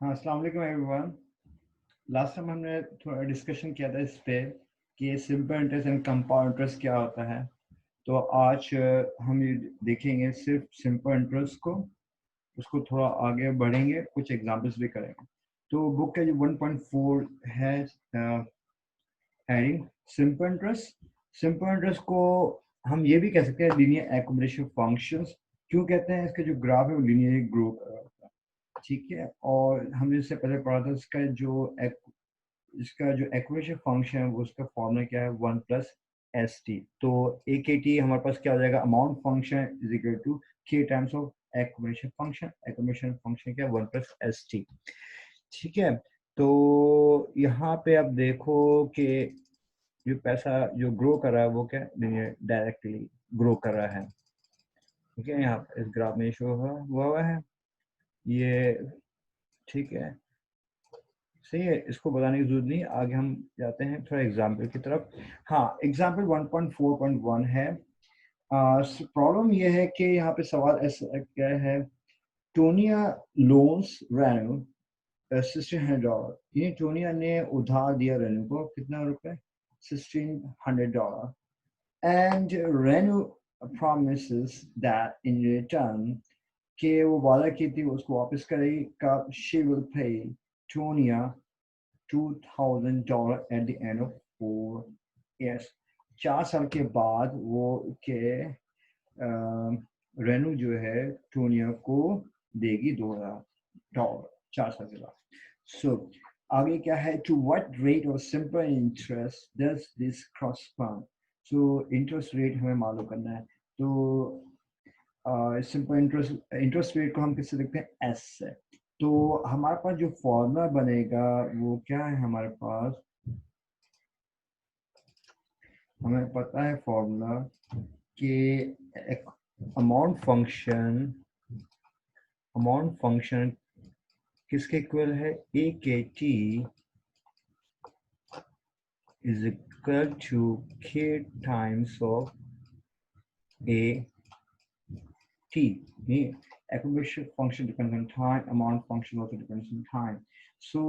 हाँ, अस्सलाम वालेकुम एवरीवन। लास्ट टाइम हमने थोड़ा डिस्कशन किया था इस पे कि simple interest and compound interest क्या होता है। तो आज हम ये देखेंगे सिर्फ सिंपल इंटरेस्ट को, उसको थोड़ा आगे बढ़ेंगे, कुछ एग्जांपल्स भी करेंगे। तो बुक का जो 1.4 है heading simple interest. Simple interest को हम ये भी कह सकते हैं लीनियर एक्युमुलेशन फंक्शंस। क्यों कहते हैं? इसका जो ग्राफ है वो लीनियर ग्रो कर रहा होता है, ठीक है। और हमने इससे पहले पढ़ा था इसका जो एक्वेशन फंक्शन है वो उसका फॉर्मूला क्या है, 1+st। तो ए के टी हमारे पास क्या हो जाएगा, amount function is equal to k times of equation function. Equation function क्या है, 1+st, ठीक है। तो यहाँ पे आप देखो कि जो पैसा जो ग्रो कर रहा है वो क्या डायरेक्टली ग्रो कर रहा है, ठीक है। यहाँ इस ग्राफ में शो हुआ है ये, ठीक है। सही है, इसको बताने की जरूरत नहीं। आगे हम जाते हैं थोड़ा एग्जाम्पल की तरफ। हाँ, एग्जाम्पल 1.4.1 है। प्रॉब्लम ये है कि यहाँ पे सवाल ऐसा क्या है, टोनिया लोन्स रेनू $1600। ये टोनिया ने उधार दिया रेनू को कितना रुपए, $1600। And Renu promises that in return कि वो वादा की थी उसको वापस करेगी, कब, she will pay Tonya $2000 at the end of 4 years। 4 साल के बाद वो के रेनू जो है टोनिया को देगी $2000 4 साल के बाद। सो आगे क्या है, to what rate of simple interest does this correspond। So interest rate हमें मालूम करना है। तो सिंपल इंटरेस्ट रेट को हम किससे लिखते हैं, एस से। तो हमारे पास जो फॉर्मूला बनेगा वो क्या है, हमारे पास हमें पता है फॉर्मूला कि अमाउंट फंक्शन किसके इक्वल है, ए के T is equal to k times of A T. Accumulation function depends on time, amount function also depends on time। so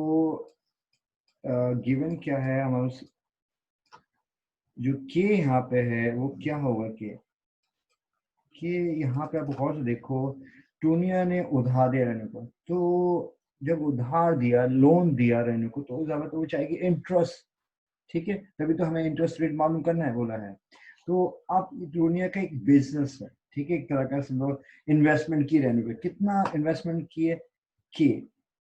given क्या है हमारे, जो के यहाँ पे है वो क्या होगा, कि यहाँ पे आप गौर से देखो, टूनिया ने उधार दिया रहने को, तो जब उधार दिया, लोन दिया रहने को, तो ज्यादा तो वो चाहेगी इंटरेस्ट, ठीक है। तभी तो हमें इंटरेस्ट रेट मालूम करना है बोला है। तो आप टूनिया का एक बिजनेस है, ठीक है, एक तरह का समझो इन्वेस्टमेंट की रहने को, कितना इन्वेस्टमेंट किए।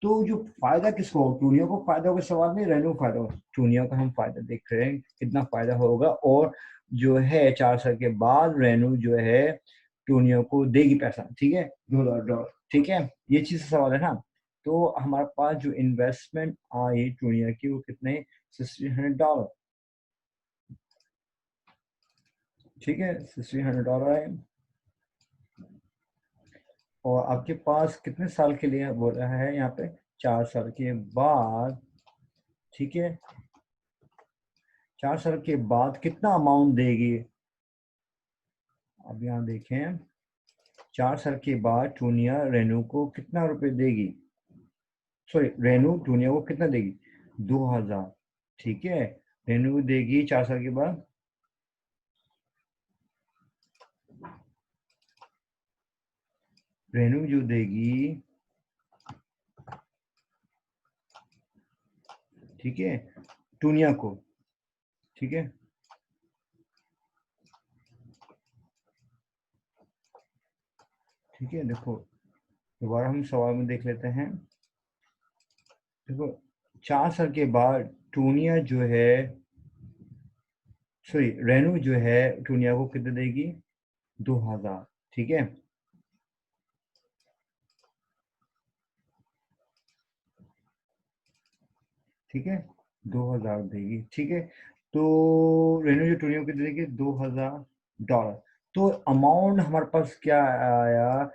तो जो फायदा किसको हो, टूनिया को फायदा होगा, सवाल नहीं, रेनू को फायदा होगा। टूनिया का हम फायदा देख रहे हैं कितना फायदा होगा, और जो है 4 साल के बाद रेनू जो है टूनिया को देगी पैसा, ठीक है, $2000, ठीक है। ये चीज का सवाल है ना। तो हमारे पास जो इन्वेस्टमेंट आई टूनिया की वो कितने, $1600, ठीक है, $1600 आए। और आपके पास कितने साल के लिए बोल रहा है यहाँ पे, 4 साल के बाद, ठीक है। 4 साल के बाद कितना अमाउंट देगी, अब यहाँ देखें, 4 साल के बाद टूनिया रेनू को कितना रुपए देगी, सॉरी, रेनू टूनिया को कितना देगी, 2000, ठीक है। रेनू देगी 4 साल के बाद, रेनू जो देगी, ठीक है, टूनिया को, ठीक है, ठीक है। देखो दोबारा हम सवाल में देख लेते हैं। देखो 4 साल के बाद टूनिया जो है, सॉरी, रेनू जो है टूनिया को कितना देगी, 2000, ठीक है, ठीक है, 2000 देगी, ठीक है। तो रेनू जो टूनिया को कितना देगी, $2000। तो अमाउंट हमारे पास क्या आया,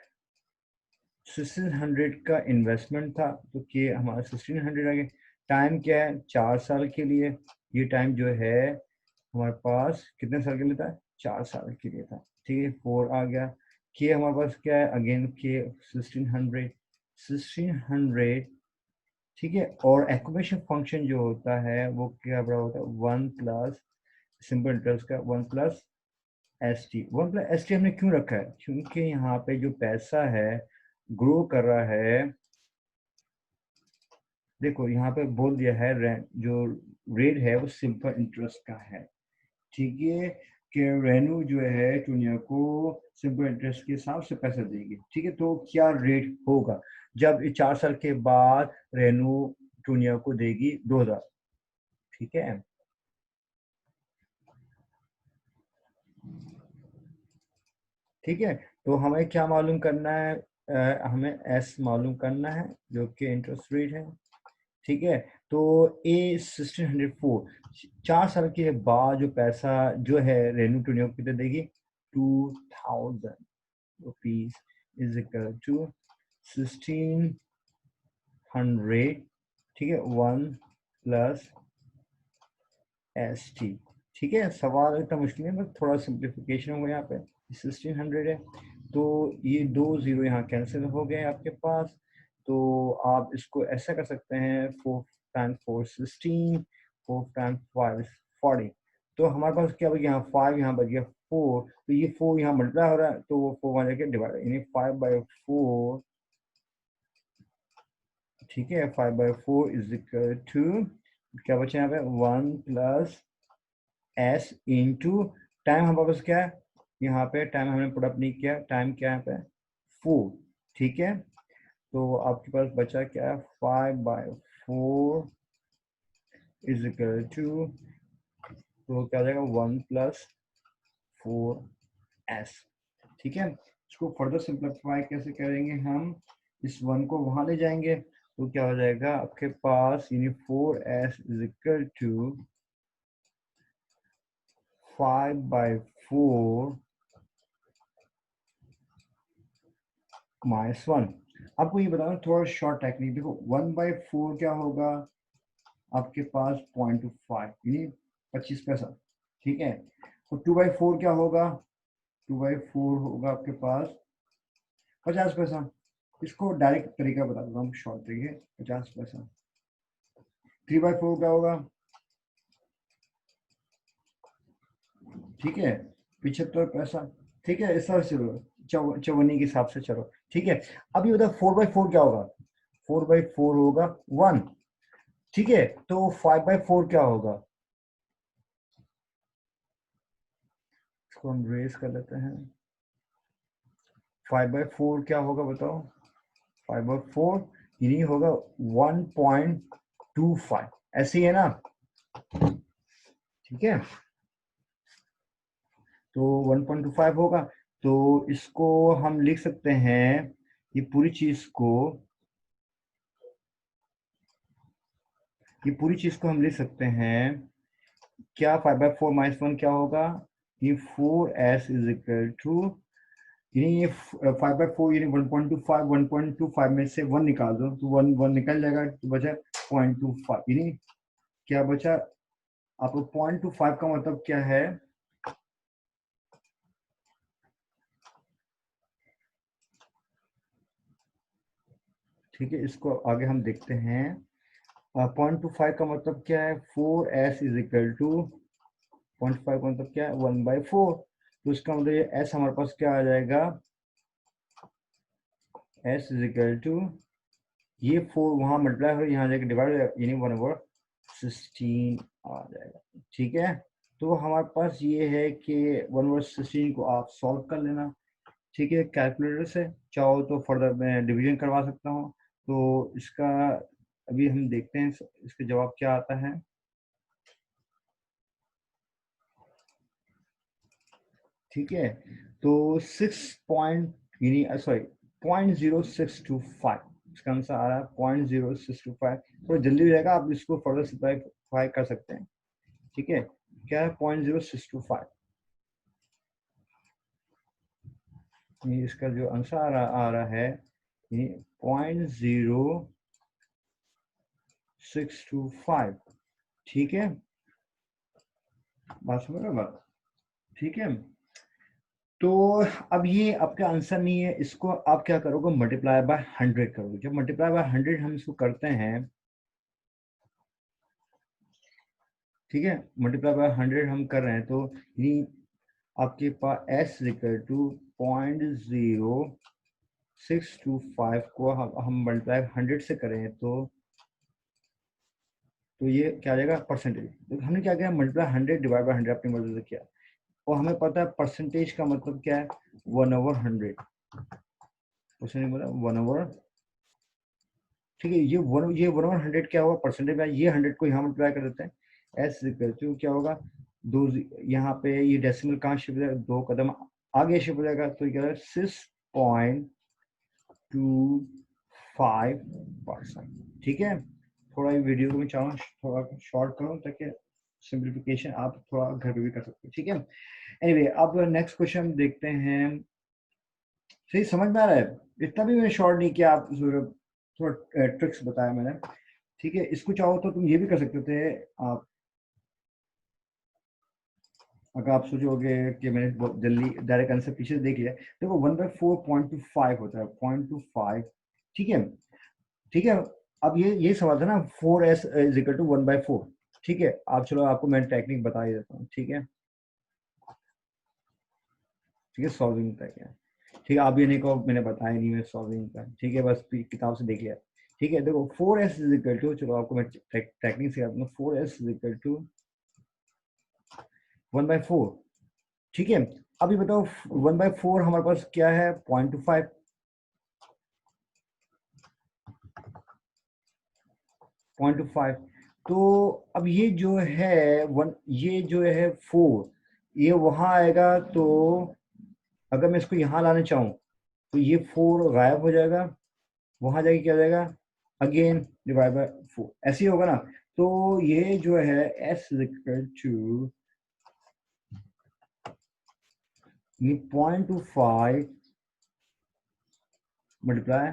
1600 का इन्वेस्टमेंट था, तो कि हमारा 1600 आ गया। टाइम क्या है, 4 साल के लिए। ये टाइम जो है हमारे पास कितने साल के लिए था, 4 साल के लिए था, ठीक है, 4 आ गया। के हमारे पास क्या है, अगेन के 1600, 1600 ठीक है। और एक्यूमुलेशन फंक्शन जो होता है वो क्या बराबर होता है 1 प्लस सिंपल इंटरेस्ट का 1 plus S T. 1 plus S T हमने क्यों रखा है? क्योंकि यहाँ पे जो पैसा है ग्रो कर रहा है, देखो यहाँ पे बोल दिया है जो रेट है वो सिंपल इंटरेस्ट का है। ठीक है, कि रेनू जो है टूनिया को सिंपल इंटरेस्ट के हिसाब से पैसा देगी। ठीक है, तो क्या रेट होगा जब 4 साल के बाद रेनू टूनिया को देगी 2000? ठीक है, ठीक है। तो हमें क्या मालूम करना है? हमें एस मालूम करना है जो कि इंटरेस्ट रेट है। ठीक है, तो ए 1604 4 साल के बाद जो पैसा जो है रेनू टूनिया को कितने देगी? 2000 रुपीज इज इक्वल टू 1600। ठीक है, 1 प्लस एस टी। ठीक है, सवाल इतना मुश्किल है, बस थोड़ा सिंप्लीफिकेशन होगा यहाँ पे। 1600 है तो ये 2 जीरो यहाँ कैंसिल हो गए आपके पास। तो आप इसको ऐसा कर सकते हैं 4 टाइम्स 4 16, 4 टाइम्स 5 40। तो हमारे पास क्या बच गया? यहाँ 5, यहाँ बच गया 4। तो ये 4 यहाँ मल्टीप्लाई हो रहा है तो वो 4 वहाँ जाके डिवाइड, यानी 5/4। ठीक है, 5/4 इज इक्वल टू क्या बचा यहाँ पे? 1 प्लस एस इंटू टाइम हमारे पास क्या है? यहाँ पे टाइम हमने पुट अप नहीं किया, टाइम क्या है यहाँ पे? 4। ठीक है, तो आपके पास बचा क्या है? 5/4 इज इक्वल टू, तो क्या हो जाएगा? 1 प्लस 4s। ठीक है, इसको फर्दर सिंप्लीफाई कैसे करेंगे हम? इस 1 को वहां ले जाएंगे तो क्या हो जाएगा आपके पास? यानी 4s इज इक्वल टू 5/4 -1। आपको ये बताना थोड़ा शॉर्ट टेक्निक। देखो 1/4 क्या होगा आपके पास? 0.25 यानी 25 पैसा। ठीक है, तो 2/4 क्या होगा? 2/4 होगा आपके पास 50 पैसा। इसको डायरेक्ट तरीका बता दूंगा हम, शॉर्ट तरीके। 50 पैसा। 3/4 क्या होगा? ठीक है, 75 पैसा। ठीक है, इस तरह से चौवन्नी के हिसाब से चलो। ठीक है, अब ये बताओ 4/4 क्या होगा? 4/4 होगा 1। ठीक है, तो 5/4 क्या होगा? इसको हम रेस कर लेते हैं। 5/4 क्या होगा बताओ? 5/4 यानी होगा 1.25। ऐसे ही है ना? ठीक है, तो 1.25 होगा। तो इसको हम लिख सकते हैं, ये पूरी चीज को, ये पूरी चीज को हम लिख सकते हैं क्या? 5/4 -1 क्या होगा? ये 4s इज इक्वल टू, यानी ये 5/4 यानी 1.25, 1.25 में से 1 निकाल दो तो 1 निकल जाएगा, तो बचा 0.25। यानी क्या बचा आपको? 0.25 का मतलब क्या है? ठीक है, इसको आगे हम देखते हैं। 0.25 का मतलब क्या है? 4s इज इक्वल टू 0.5 का मतलब क्या है? 1/4। तो इसका मतलब ये s हमारे पास क्या आ जाएगा? s इज इक्वल टू, ये 4 वहां मल्टीप्लाई हो यहाँ जाके डिवाइड हो जाएगा, यानी 1/16 आ जाएगा। ठीक है, तो हमारे पास ये है कि 1/16 को आप सॉल्व कर लेना। ठीक है, कैलकुलेटर से चाहो तो फर्दर मैं डिवीजन करवा सकता हूँ। तो इसका अभी हम देखते हैं इसका जवाब क्या आता है। ठीक है, तो 0.0625 इसका आंसर आ रहा है। 0.0625 थोड़ा जल्दी हो जाएगा, आप इसको फर्दर सिंप्लीफाई कर सकते हैं। ठीक है, क्या है? 0.0625। इसका जो आंसर आ रहा है 0.0625। ठीक है, बात समझ रहे हो बात? ठीक है, तो अब ये आपका आंसर नहीं है, इसको आप क्या करोगे? मल्टीप्लाई बाय 100 करोगे। जब मल्टीप्लाई बाय 100 हम इसको करते हैं ठीक है, मल्टीप्लाई बाय 100 हम कर रहे हैं, तो यानी आपके पास s इक्वल टू 0.0625 को हम मल्टीप्लाई 100 से करें तो ये क्या आ जाएगा, परसेंटेज। तो हमने क्या किया, मल्टीप्लाई 100 डिवाइड बाय 100 अपनी मर्जी से किया, और हमें पता है परसेंटेज का मतलब क्या है, 1/100 परसेंटेज, मतलब 1/, ठीक है। ये 1/100 क्या होगा, परसेंटेज में, ये 100 को यहाँ मल्टीप्लाई कर देते हैं, एस इक्वल टू क्या होगा, दो, यहाँ पे ये डेसिमल कहाँ शिफ्ट हो जाएगा, 2 कदम आगे शिफ्ट हो जाएगा, तो क्या 6.25%। ठीक है, थोड़ा वीडियो को मैं चाहूँ थोड़ा शॉर्ट करूँ ताकि सिंप्लीफिकेशन आप थोड़ा घर पे भी कर सकते हो। ठीक है, एनीवे अब नेक्स्ट क्वेश्चन देखते हैं। सही समझ में आ रहा है, इतना भी मैंने शॉर्ट नहीं किया, आप थोड़ा ट्रिक्स बताया मैंने। ठीक है, इसको चाहो तो तुम ये भी कर सकते थे आप, अगर आप सोचोगे कि मैंने बहुत जल्दी डायरेक्ट आंसर पीछे से देख लिया, देखो 1/4 होता है, 0.25। ठीक है, ठीक है। अब ये सवाल था ना, 4s इज इक्वल टू 1/4। ठीक है, आप चलो आपको मैं टेक्निक बता ही देता हूँ। ठीक है, ठीक है, सॉल्विंग का क्या, ठीक है, आप ये नहीं कहो मैंने बताया नहीं मैं सॉल्विंग का, ठीक है, बस किताब से देख लिया। ठीक है, देखो 4s इज इक्वल टू, चलो आपको मैं टेक्निक सिखाता हूँ, 4s इज इक्वल टू 1/4। ठीक है, अभी बताओ 1/4 हमारे पास क्या है, 0.25, 0.25। तो अब ये जो है ये जो है 4, ये वहां आएगा, तो अगर मैं इसको यहाँ लाना चाहूँ तो ये 4 गायब हो जाएगा, वहां जाके क्या हो जाएगा, अगेन डिवाइड बाय 4, ऐसे ही होगा ना। तो ये जो है s इक्वल टू 0.25 मल्टीप्लाई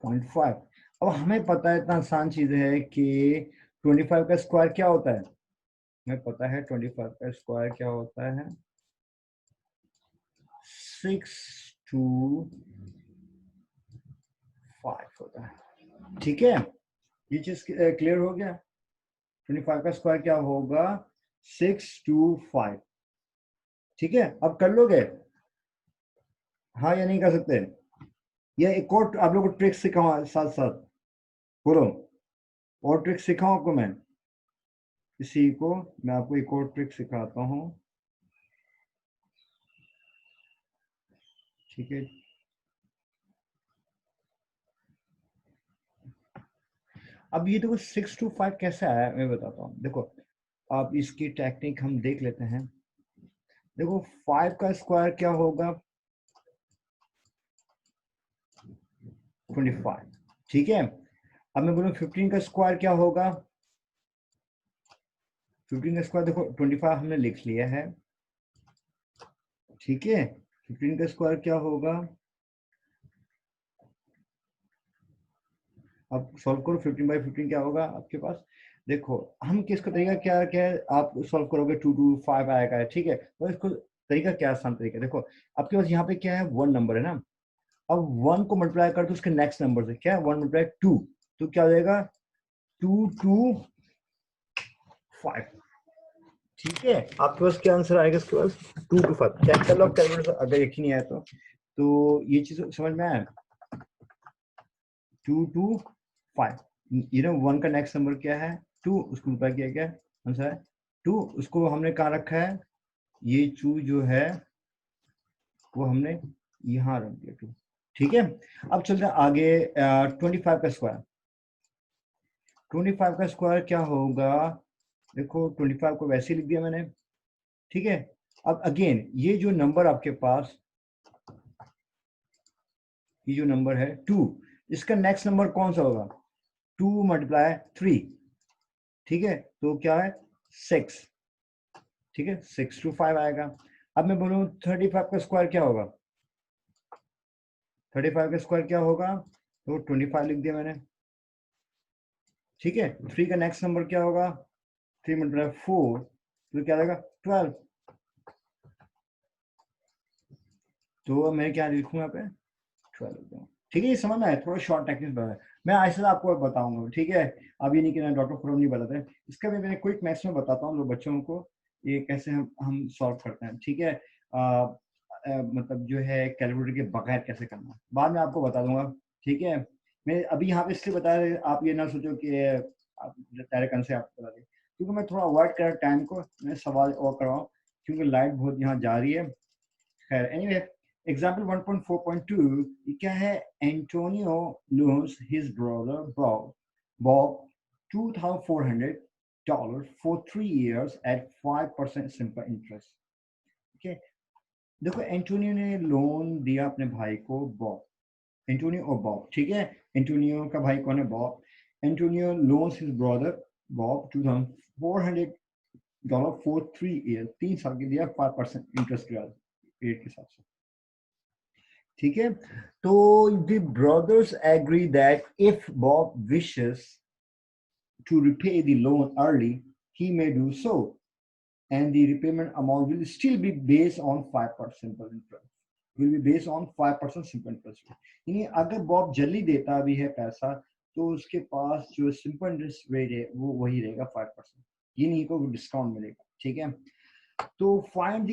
0.5। अब हमें पता है, इतना आसान चीज है कि 25 का स्क्वायर क्या होता है, हमें पता है 25 का स्क्वायर क्या होता है, 625 होता है। ठीक है, ये चीज क्लियर हो गया, 25 का स्क्वायर क्या होगा, 625। ठीक है, अब कर लोगे, हाँ या नहीं कर सकते, या एक और आप लोगों को ट्रिक सिखाऊं साथ साथ, बोलो, और ट्रिक सिखाऊं आपको मैं, इसी को मैं आपको एक और ट्रिक सिखाता हूँ। ठीक है, अब ये देखो 625 कैसे आया मैं बताता हूँ, देखो आप इसकी टेक्निक हम देख लेते हैं। देखो 5 का स्क्वायर क्या होगा, 25। ठीक है, अब मैं बोलूँ 15 का स्क्वायर क्या होगा, 15 का स्क्वायर देखो 25 हमने लिख लिया है। ठीक है, 15 का स्क्वायर क्या होगा, अब सॉल्व करो, 15/15 क्या होगा आपके पास, देखो हम किसका तरीका क्या क्या है, आप सॉल्व करोगे 225 आएगा। ठीक है, तो इसको तरीका क्या, आसान तरीका, देखो आपके पास यहाँ पे क्या है, 1 नंबर है ना, अब 1 को मल्टीप्लाई कर दो उसके नेक्स्ट नंबर से, क्या है 1 मल्टीप्लाई 2, तो क्या हो जाएगा 225। ठीक है, आपके पास क्या आंसर आएगा इसके पास, 225। चेक कर लो कैलकुलेटर, अगर यकीन नहीं आया तो ये चीज समझ में आया, 225। ये ना 1 का नेक्स्ट नंबर क्या है, 2, उसको मल्टीप्लाई किया क्या आंसर है 2, उसको हमने कहाँ रखा है, ये 2 जो है वो हमने यहाँ रख दिया 2। ठीक है, अब चलते हैं आगे, 25 का स्क्वायर, 25 का स्क्वायर क्या होगा, देखो 25 को वैसे ही लिख दिया मैंने। ठीक है, अब अगेन ये जो नंबर आपके पास, ये जो नंबर है 2, इसका नेक्स्ट नंबर कौन सा होगा, 2 मल्टीप्लाई 3। ठीक है, तो क्या है 6। ठीक है, 625 आएगा। अब मैं बोलूँ 35 का स्क्वायर क्या होगा, 35 का स्क्वायर क्या होगा, तो 25 लिख दिया मैंने। ठीक है, 3 का नेक्स्ट नंबर क्या होगा, 3 मल्टीप्लाई 4, तो क्या आएगा 12। तो मैं क्या लिखूंगा यहाँ पे, 12 लिख दूंगा। ठीक है, ये समझ में आया, थोड़ा शॉर्ट टेक्निक बताया। मैं ऐसे आपको बताऊंगा, ठीक है। अभी नहीं कि डॉक्टर फ्रॉम नहीं बताते हैं। इसका भी मैं क्विक मैथ्स में बताता हूँ लोग बच्चों को, ये कैसे हम सॉल्व करते हैं, ठीक है। मतलब जो है कैलकुलेटर के बगैर कैसे करना है, बाद में आपको बता दूंगा, ठीक है। मैं अभी यहाँ पे इसलिए बता रहे, आप ये ना सोचो कि आप डायरेक्ट आंसर आप बता दें, क्योंकि मैं थोड़ा अवॉइड कर टाइम को, मैं सवाल और करवाऊँ, क्योंकि लाइट बहुत यहाँ जा रही है। खैर एनीवे, एग्जाम्पल 1.4.2 ये क्या है, Antonio loans his brother Bob $2,400 for 3 years at 5% simple interest. ठीक है, देखो एंटोनियो ने लोन दिया अपने भाई को बॉब, एंटोनियो और बॉब, ठीक है। एंटोनियो का भाई कौन है, Bob. Antonio loans his brother Bob $2,400 for 3 years, 3 साल के दिया, 5% इंटरेस्ट रेट के साथ। ठीक है, तो the brothers agree that if Bob wishes to repay the loan early, he may do so, and the repayment amount will still be based on 5% simple interest. Will be based on 5% simple interest. यानी अगर Bob जल्दी देता भी है पैसा, तो उसके पास जो सिंपल इंटरेस्ट रेट है वो वही रहेगा 5%, ये नहीं को डिस्काउंट मिलेगा, ठीक है। तो find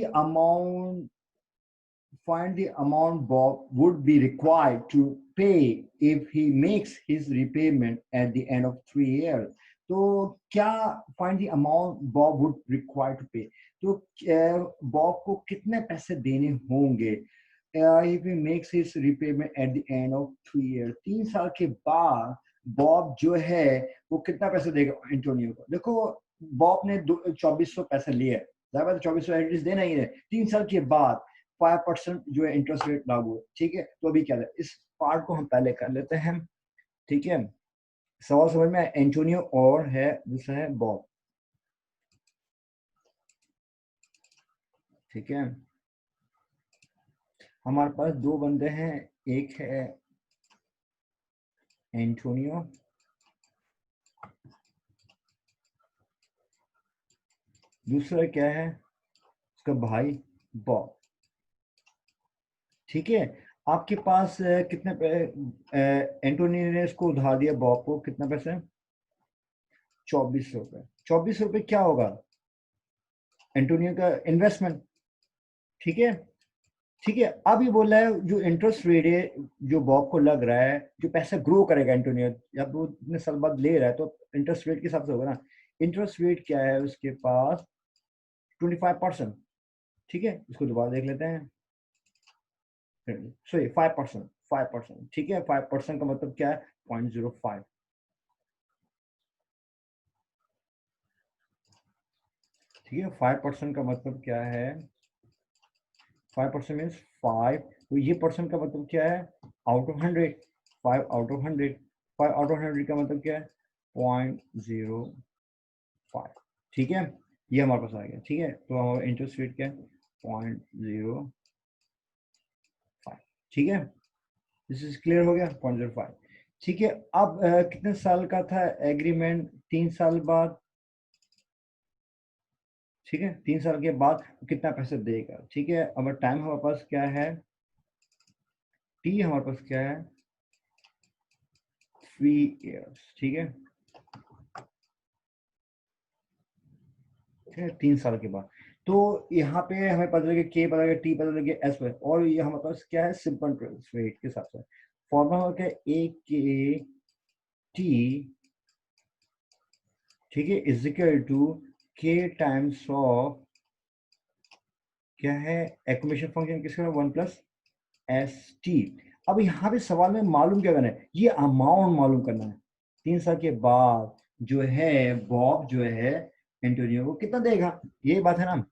the amount Bob would be required to pay if he makes his repayment at the end of 3 years. तो क्या find the amount Bob would require to pay, तो बॉब को कितने पैसे देने होंगे if he makes his repayment at the end of 3 years, 3 साल के बाद बॉब जो है वो कितना पैसे देगा एंटोनियो को। देखो बॉब ने 2400 पैसे लिए, 2400 एटलीस्ट देना ही है, 3 साल के बाद 5% जो है इंटरेस्ट रेट लागू है, ठीक है। तो अभी क्या है, इस पार्ट को हम पहले कर लेते हैं, ठीक है। सवाल समझ में, एंटोनियो और है, दूसरा है बॉब, ठीक है। हमारे पास दो बंदे हैं, एक है एंटोनियो, दूसरा क्या है उसका भाई बॉब, ठीक है। आपके पास कितने एंटोनियो ने इसको उधार दिया बॉब को, कितना पैसे, 2400 रुपए। 2400 रुपए क्या होगा, एंटोनियो का इन्वेस्टमेंट, ठीक है। ठीक है, अब ये बोल रहा है जो इंटरेस्ट रेट है जो बॉब को लग रहा है, जो पैसा ग्रो करेगा एंटोनियो, जब वो इतने साल बाद ले रहा है तो इंटरेस्ट रेट के हिसाब से होगा ना। इंटरेस्ट रेट क्या है उसके पास, 25%, ठीक है। इसको दोबारा देख लेते हैं, सॉरी 5%, 5%, ठीक है। 5% का मतलब क्या है, 0.05, ठीक है। 5% का मतलब क्या है, 5% मीन्स 5, तो ये परसेंट का मतलब क्या है, out of 100, 5 out of 100, 5 out of 100 का मतलब क्या है, 0.05, ठीक है। ये हमारे पास आ गया, ठीक है। तो हमारा इंटरेस्ट रेट क्या है, 0.05, ठीक है। दिस इज क्लियर हो गया, 0.05, ठीक है। अब कितने साल का था एग्रीमेंट, 3 साल बाद, ठीक है। 3 साल के बाद कितना पैसे देगा, ठीक है। अब टाइम हमारे पास क्या है, टी हमारे पास क्या है, 3 years, ठीक है। 3 साल के बाद, तो यहाँ पे हमें पता लगे के पता लगे, टी पता लगे, एस पे, और ये हमारे पास क्या है, सिंपल इंटरेस्ट रेट के हिसाब से फॉर्मूला क्या है, ए के टी, ठीक है, is equal to k times of क्या है, एक्यूमुलेशन फंक्शन किसका, 1+ST। अब यहाँ पे सवाल में मालूम क्या करना है, ये अमाउंट मालूम करना है, 3 साल के बाद जो है बॉब जो है एंटोनियो को कितना देगा, ये बात है ना,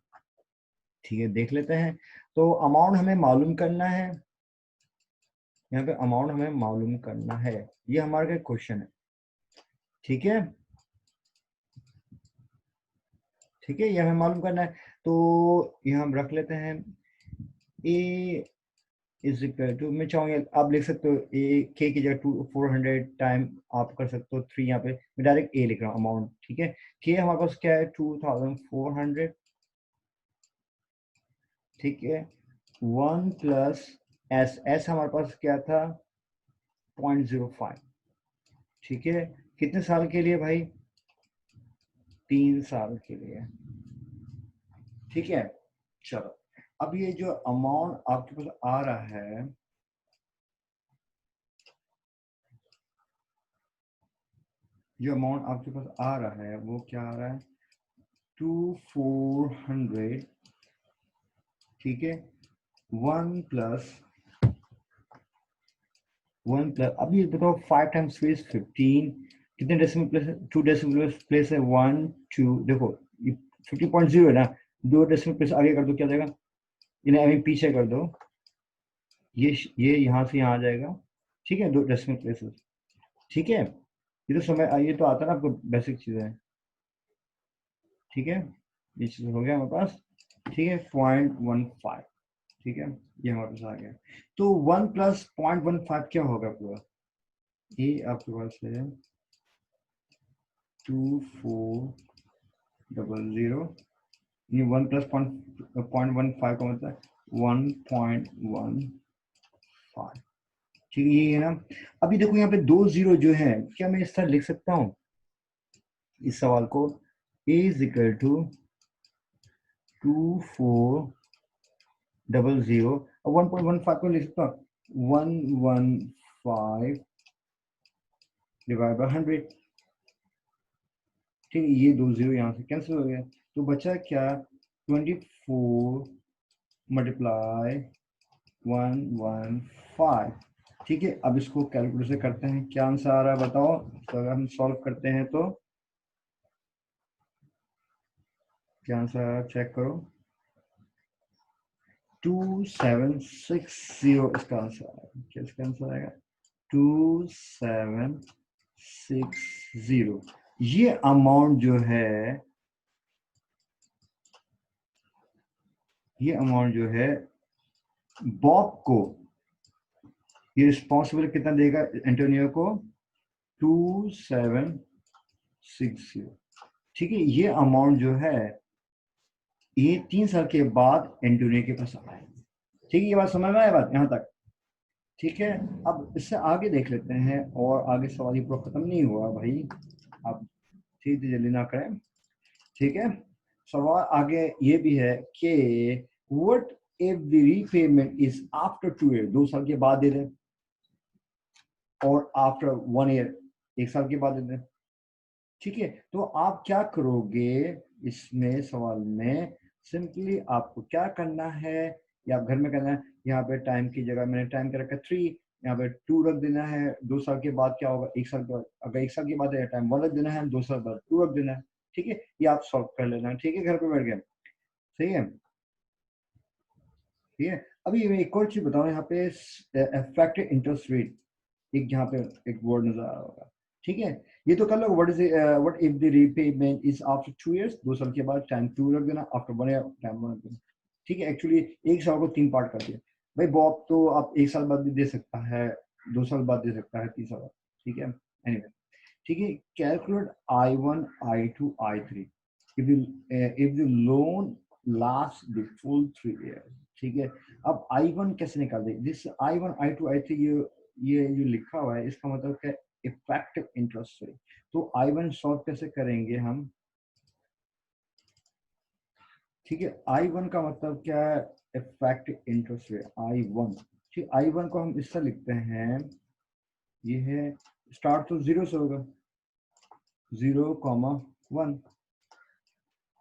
ठीक है। देख लेते हैं, तो अमाउंट हमें मालूम करना है, यहाँ पे अमाउंट हमें मालूम करना है, ये हमारा क्वेश्चन है, ठीक है। ठीक है, ये हमें मालूम करना है, तो ये हम रख लेते हैं, ए इज इक्वल टू, मैं चाहूंगा आप लिख सकते हो ए के की जगह 400 टाइम आप कर सकते हो 3, यहाँ पे मैं डायरेक्ट ए लिख रहा हूँ अमाउंट, ठीक है। के हमारे पास क्या है, 2400, ठीक है। 1+S, एस हमारे पास क्या था, 0.05, ठीक है, कितने साल के लिए भाई? 3 साल के लिए। ठीक है, चलो अब ये जो अमाउंट आपके पास आ रहा है, जो अमाउंट आपके पास आ रहा है वो क्या आ रहा है? 2400। ठीक है, 1 प्लस अब ये बताओ 5 टाइम्स स्पेस 15 कितने डेसिमल प्लेस है? 2 डेसिमल प्लेस है, 1 2, देखो ये 50.0 है ना, 2 डेसिमल प्लेस आगे कर दो, क्या जाएगा? इन्हें अभी पीछे कर दो, ये यहाँ से यहाँ आ जाएगा। ठीक है, 2 डेसिमल प्लेसेस। ठीक है, ये तो समय, ये तो आता है ना आपको, बेसिक चीजें। ठीक है, ये चीज हो गया हमारे पास। ठीक है, 0.15। ठीक है, ये हमारे पास आ गया। तो 1 प्लस 0.15 क्या होगा पूरा? ये आपके पास है 2400। ये 1 प्लस 0.15 का मतलब 1.15। ठीक है, ये है ना। अभी देखो यहाँ पे 2 जीरो जो है, क्या मैं इस तरह लिख सकता हूँ इस सवाल को? a इज इक्वल टू 2400, 1.15 को लिख सकता हूँ 115 डिवाइड बाय 100। ठीक है, ये 2 जीरो यहाँ से कैंसिल हो गया, तो बचा क्या? 24 मल्टीप्लाई 115। ठीक है, अब इसको कैलकुलेट से करते हैं, क्या आंसर आ रहा है बताओ? तो अगर हम सॉल्व करते हैं तो क्या आंसर आ रहा है, चेक करो। 2760 इसका आंसर आएगा। क्या इसका आंसर आएगा? 2760। ये अमाउंट जो है, ये अमाउंट जो है बॉब को, ये रिस्पॉन्सिबल कितना देगा एंटोनियो को? 2760। ठीक है, ये अमाउंट जो है ये 3 साल के बाद एंटोनियो के पास आए। ठीक है, ये बात समझ में आया, बात यहाँ तक? ठीक है, अब इससे आगे देख लेते हैं, और आगे सवाल ये पूरा खत्म नहीं हुआ भाई, आप ठीक जल्दी ना करें। ठीक है, सवाल आगे ये भी है कि what if the repayment is after 2 year, 2 साल के बाद दे दें, और आफ्टर 1 ईयर, 1 साल के बाद दे दें। ठीक है, तो आप क्या करोगे इसमें सवाल में? सिंपली आपको क्या करना है, या आप घर में करना है, यहाँ पे टाइम की जगह मैंने टाइम कर रखा 3, यहाँ पे 2 रख देना है। 2 साल के बाद क्या होगा? 1 साल के बाद, अगर 1 साल के बाद टाइम 1 रख देना है, 2 साल बाद 2 रख देना है। ठीक है, ये आप सॉल्व कर लेना। ठीक है, घर पे बैठ गए। सही है, ठीक है। अभी मैं एक और चीज बताऊँ, यहाँ पे इफेक्टिव इंटरेस्ट रेट, एक यहाँ पे एक वर्ड नजर आ रहा होगा। ठीक है, ये तो कर लो, what if the repayment is after 2 years, 2 साल के बाद टाइम 2 रख देना, आफ्टर 1 ईयर टाइम 1 रख देना। ठीक है, एक्चुअली 1 साल को 3 पार्ट कर दिया भाई। बॉब तो आप 1 साल बाद भी दे सकता है, 2 साल बाद दे सकता है, 3 साल बाद। ठीक है, एनीवे। ठीक है, calculate I1 I2 I3 if the loan lasts the full 3 years। ठीक है, अब I1 कैसे निकाल दे? दिस I1 I2 I3, ये जो लिखा हुआ है इसका मतलब क्या? Effective interest rate. तो I1 सॉल्व कैसे करेंगे हम? ठीक है, I1 का मतलब क्या है? Effective interest rate I1। ठीक, I1 को हम इस तरह लिखते हैं, ये है, स्टार्ट तो 0 से होगा, 0,1।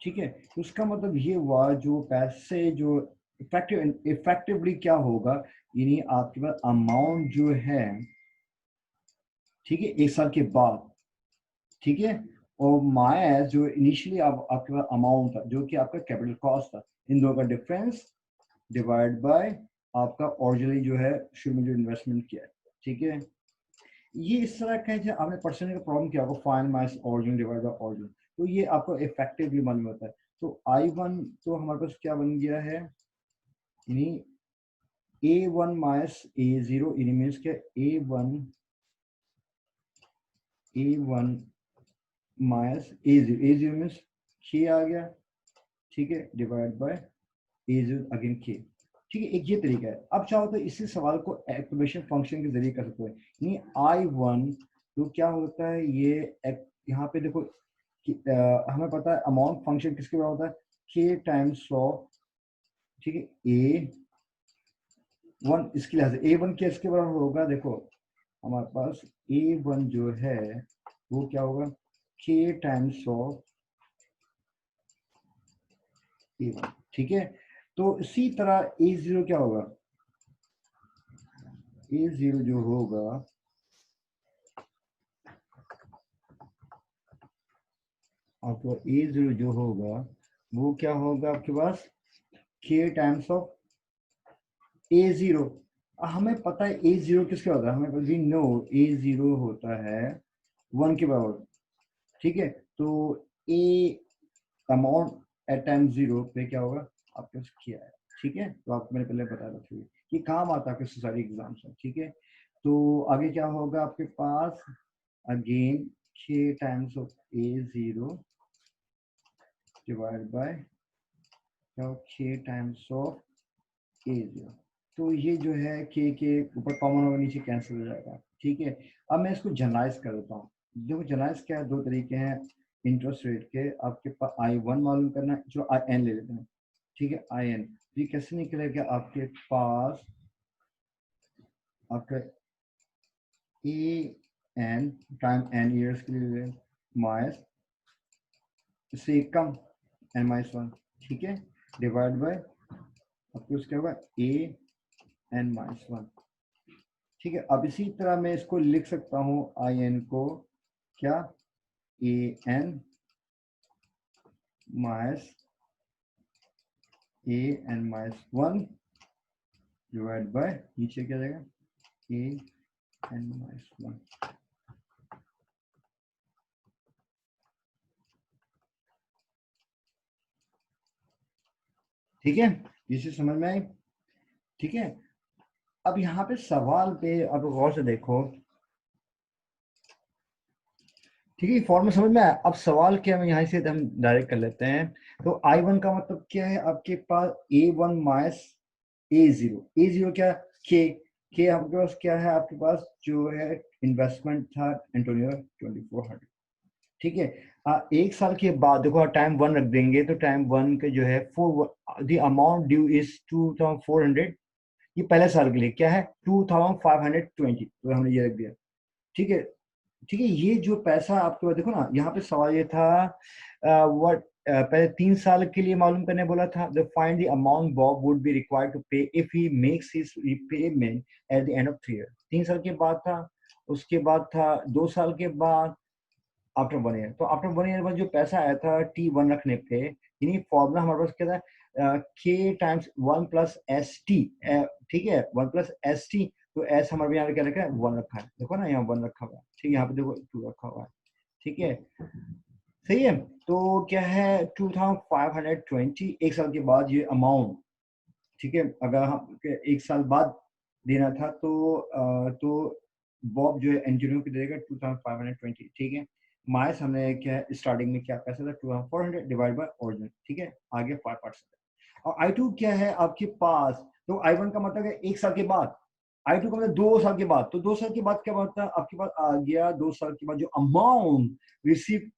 ठीक है, तो उसका मतलब ये हुआ, जो पैसे जो इफेक्टिवली क्या होगा, यानी आपके पास अमाउंट जो है, ठीक है, 1 साल के बाद। ठीक है, और माइनस जो इनिशियली आपके पास अमाउंट था, जो कि आपका कैपिटल कॉस्ट था, इन दोनों का डिफरेंस डिवाइड बाय आपका ओरिजिनली जो है शुरू में जो इन्वेस्टमेंट किया है। ठीक है, ये इस तरह का है, जब आपने परसेंटेज का प्रॉब्लम किया होगा, find minus origin divide by origin, तो ये आपको इफेक्टिवली मालूम होता है। तो I1 तो हमारे पास क्या बन गया है, यानी A1 माइनस A0, यानी मीन्स क्या? A1 minus A0 means K आ गया। ठीक है, divide by A0 again K। ठीक है, एक ये तरीका है। अब चाहो तो इसी सवाल को एक्सक्लेमेशन फंक्शन के जरिए कर सकते हो, यानी I1 तो क्या होता है ये यहाँ पे देखो हमें पता है अमाउंट फंक्शन किसके बराबर होता है, k टाइम्स ऑफ, ठीक है, a1 इसके लिहाज से a1 क्या इसके बराबर होगा, देखो हमारे पास a1 जो है वो क्या होगा, k टाइम्स ऑफ a1, ठीक है। तो इसी तरह a0 क्या होगा, a0 जो होगा आपको, a0 जो होगा वो क्या होगा आपके पास, k टाइम्स ऑफ a0। हमें पता है a0 किसका होता है, हमें वी नो a0 होता है 1 के बराबर, ठीक है। तो a अमाउंट एट टाइम 0 पे क्या होगा आपके पास किया है, ठीक है। तो आपको मैंने पहले बताया था कि काम आता है आपके सोसाइटी एग्जाम्स में, ठीक है। तो आगे क्या होगा आपके पास, again k times of a0 divide by k times of a0। तो ये जो है k के ऊपर कॉमन होगा, नीचे कैंसिल हो जाएगा, ठीक है। अब मैं इसको जनरलाइज कर देता हूँ। देखो जनरलाइज क्या है, दो तरीके हैं इंटरेस्ट रेट के। आपके पास I1 मालूम करना है, जो IN ले लेते हैं, ठीक है। IN ये कैसे निकलेगा आपके पास, आपका AN टाइम n ईयर्स के लिए माइनस इससे कम n-1, ठीक है, डिवाइड बाय आपको उसके होगा AN-1, ठीक है। अब इसी तरह मैं इसको लिख सकता हूँ IN को क्या, AN minus AN-1 divide by नीचे क्या जाएगा AN-1, ठीक है। इसे समझ में आई, ठीक है। अब यहाँ पे सवाल पे अब गौर से देखो, ठीक है, फॉर्मूला समझ में आया। अब सवाल क्या है, यहाँ से हम डायरेक्ट कर लेते हैं। तो I1 का मतलब क्या है आपके पास, A1 माइनस A0, A0 क्या, के आपके पास क्या है, आपके पास जो है इन्वेस्टमेंट था एंटोनियो 2400, ठीक है। एक साल के बाद देखो टाइम 1 रख देंगे, तो टाइम 1 के जो है द अमाउंट ड्यू इज 2400, ये पहले साल के लिए क्या है 2520, तो हमने ये रख दिया, ठीक है। ठीक है, ये जो पैसा आपके पास देखो ना, यहाँ पे सवाल ये था व्हाट, पहले 3 साल के लिए मालूम करने बोला था, the find the amount Bob would be required to pay if he makes his repayment at the end of 3 year. 3 साल के बाद था, उसके बाद था 2 साल के बाद, आफ्टर 1 ईयर। तो आफ्टर 1 ईयर बाद जो पैसा आया था T1 रखने पे, यानी फॉर्मूला हमारे पास क्या था, K टाइम्स 1+ST, ठीक है, 1+ST। तो एस हमारे यहाँ क्या रखा है, 1 रखा है, देखो ना यहाँ 1 रखा हुआ है, ठीक है, यहाँ पे देखो 2 रखा हुआ है, ठीक है, सही है। तो क्या है 2520 एक साल के बाद ये अमाउंट, ठीक है। अगर हम एक साल बाद देना था तो बॉब जो है एंजिनियर को देगा 2520, ठीक है। माइस हमने क्या स्टार्टिंग में क्या पैसा था 2400 डिवाइड बाय ओरिजिनल, ठीक है, आगे 5%। और I2 क्या है आपके पास, तो I1 का मतलब है एक साल के बाद, I2 का मतलब 2 साल के बाद। तो 2 साल के बाद क्या होता है आपके पास आ गया, 2 साल के बाद जो अमाउंट रिसीव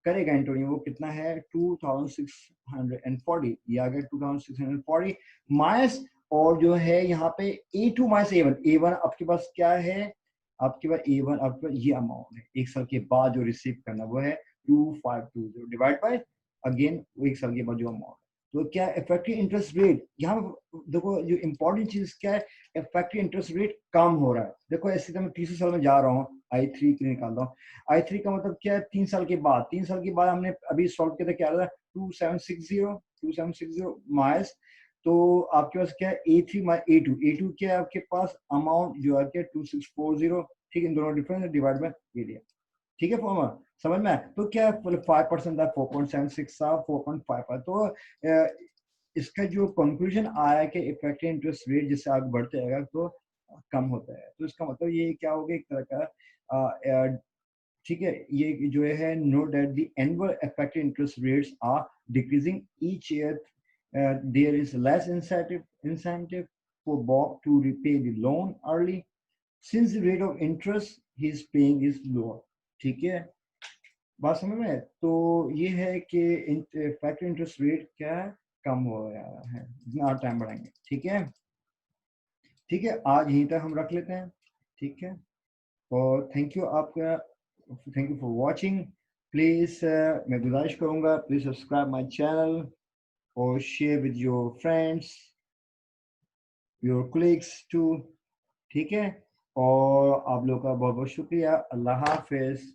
करेगा एंटोनियो वो कितना है 2640, ये आ गया 2640 माइनस, और जो है यहाँ पे A2 माइनस A1 आपके पास क्या है, आपके पास A1 आपके पास ये अमाउंट है एक साल के बाद जो रिसीव करना, वो है 2520 डिवाइड बाय अगेन वो एक साल के बाद जो अमाउंट। तो क्या इफेक्टिव इंटरेस्ट रेट, यहाँ देखो जो इंपॉर्टेंट चीज क्या है, इफेक्टिव इंटरेस्ट रेट कम हो रहा है। देखो ऐसे तो मैं तीसरे साल में जा रहा हूँ, I3 के निकाल रहा हूँ। I3 का मतलब क्या है, 3 साल के बाद, 3 साल के बाद हमने अभी सॉल्व किया था, क्या था 2760 माइनस, तो आपके पास क्या है A3 माइनस A2 क्या है आपके पास अमाउंट जो है क्या 2640, ठीक है, इन दोनों डिफरेंस डिवाइड बाय एरिया, ठीक है। फॉर्मा समझ में आया। तो क्या 5% था 4.76 था 4.55, तो इसका जो कंक्लूजन आया कि इफेक्टिव इंटरेस्ट रेट जैसे आगे बढ़ते जाएगा तो कम होता है। तो इसका मतलब ये क्या हो गया एक तरह का, ठीक है, ये जो है know that the annual effective interest rates are decreasing each year, there is less incentive for Bob to repay the loan early, since the rate of interest his paying is lower. ठीक है, बात समझ में? तो ये है कि factor interest rate क्या कम हो रहा है जितना टाइम बढ़ाएंगे। ठीक है, ठीक है, आज यहीं तक हम रख लेते हैं। ठीक है, और थैंक यू आपका, thank you for watching. Please मैं गुजारिश करूंगा, प्लीज सब्सक्राइब माय चैनल और share with your friends, your colleagues too. ठीक है, और आप लोगों का बहुत बहुत शुक्रिया। अल्लाह हाफिज।